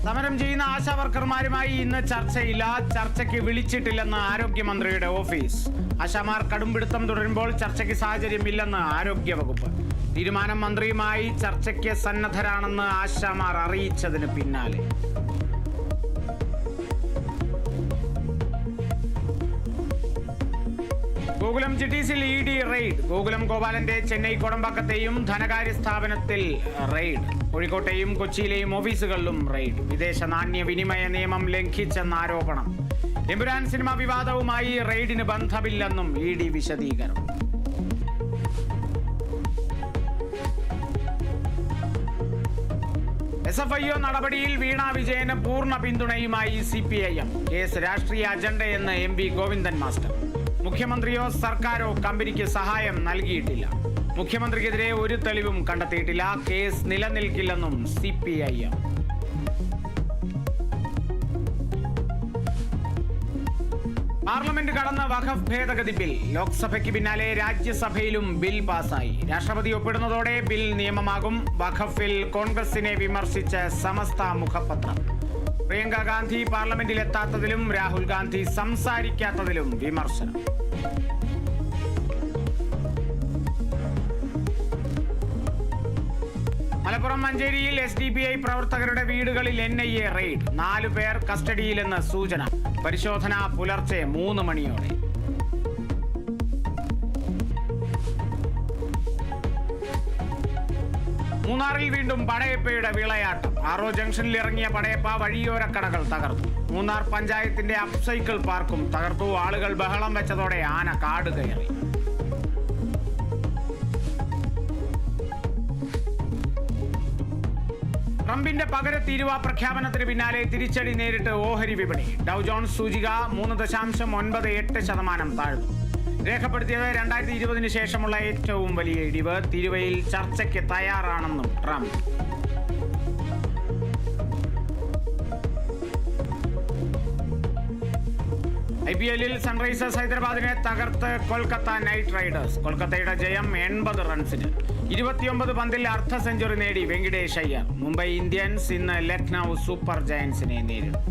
സമരം ചെയ്യുന്ന ആശാവർക്കർമാരുമായി ഇന്ന് ചർച്ചയില്ല. ചർച്ചയ്ക്ക് വിളിച്ചിട്ടില്ലെന്ന് ആരോഗ്യമന്ത്രിയുടെ ഓഫീസ്. ആശാമാർ കടുംപിടുത്തം തുടരുമ്പോൾ ചർച്ചയ്ക്ക് സാഹചര്യമില്ലെന്ന് ആരോഗ്യവകുപ്പ്. തീരുമാനം മന്ത്രിയുമായി ചർച്ചയ്ക്ക് സന്നദ്ധരാണെന്ന് ആശാമാർ അറിയിച്ചതിന് പിന്നാലെ ഗോകുലം ചിറ്റീസിൽ ഇഡി റെയ്ഡ്. ഗോകുലം ഗോപാലന്റെ ചെന്നൈ കോടമ്പാക്കത്തെയും ധനകാര്യ സ്ഥാപനത്തിൽ റെയ്ഡ്. കോഴിക്കോട്ടെയും കൊച്ചിയിലെയും ഓഫീസുകളിലും റെയ്ഡ്. വിദേശ നാണ്യ വിനിമയ നിയമം ലംഘിച്ചെന്ന ആരോപണം. എമ്പുരാൻ സിനിമ വിവാദവുമായി റെയ്ഡിന് ബന്ധമില്ലെന്നും ഇഡി വിശദീകരണം. SFIO നടപടിയിൽ വീണ വിജയന് പൂർണ്ണ പിന്തുണയുമായി CPIM. കേസ് രാഷ്ട്രീയ അജണ്ടയെന്ന് MP ഗോവിന്ദൻ മാസ്റ്റർ. മുഖ്യമന്ത്രിയോ സർക്കാരോ കമ്പനിക്ക് സഹായം നൽകിയിട്ടില്ല. മുഖ്യമന്ത്രിക്കെതിരെ ഒരു തെളിവും കണ്ടെത്തിയിട്ടില്ല. Case നിലനിൽക്കില്ലെന്നും CPIM. പാർലമെന്റ് കടന്ന വഖഫ് ഭേദഗതി ബിൽ. ലോക്സഭയ്ക്ക് പിന്നാലെ രാജ്യസഭയിലും ബിൽ പാസായി. രാഷ്ട്രപതി ഒപ്പിടുന്നതോടെ ബിൽ നിയമമാകും. വഖഫിൽ കോൺഗ്രസിനെ വിമർശിച്ച് സമസ്ത മുഖപത്രം. പ്രിയങ്ക ഗാന്ധി പാർലമെന്റിൽ എത്താത്തതിലും രാഹുൽ ഗാന്ധി സംസാരിക്കാത്തതിലും വിമർശനം. മലപ്പുറം മഞ്ചേരിയിൽ SDPI പ്രവർത്തകരുടെ വീടുകളിൽ NIA റെയ്ഡ്. 4 പേർ കസ്റ്റഡിയിലെന്ന് സൂചന. പരിശോധന പുലർച്ചെ 3 മണിയോടെ. മൂന്നാറിൽ വീണ്ടും പടയപ്പയുടെ വിളയാട്ടം. ആറോ ജംഗ്ഷനിൽ ഇറങ്ങിയ പടയപ്പ വഴിയോര കടകൾ തകർത്തു. മൂന്നാർ പഞ്ചായത്തിന്റെ അപ്സൈക്കിൾ പാർക്കും തകർത്തു. ആളുകൾ ബഹളം വെച്ചതോടെ ആന കാട് കയറി. ട്രംപിന്റെ പകരത്തീരുവ പ്രഖ്യാപനത്തിന് പിന്നാലെ തിരിച്ചടി നേരിട്ട് ഓഹരി വിപണി. ഡൗ ജോൺസ് സൂചിക 3.98% താഴ്ന്നു. രേഖപ്പെടുത്തിയത് 2020 ശേഷമുള്ള ഏറ്റവും വലിയ ഇടിവ്. തീരുവയിൽ ചർച്ചയ്ക്ക് തയ്യാറാണെന്നും ട്രംപ്. IPL-ൽ സൺറൈസേഴ്സ് ഹൈദരാബാദിനെ തകർത്ത് കൊൽക്കത്ത നൈറ്റ് റൈഡേഴ്സ്. കൊൽക്കത്തയുടെ ജയം 80 റൺസിന്. 29 പന്തിൽ അർദ്ധ സെഞ്ചുറി നേടി വെങ്കിടേഷ് അയ്യർ. മുംബൈ ഇന്ത്യൻസ് ഇന്ന് ലക്നൌ സൂപ്പർ ജയൻസിനെ നേരിടും.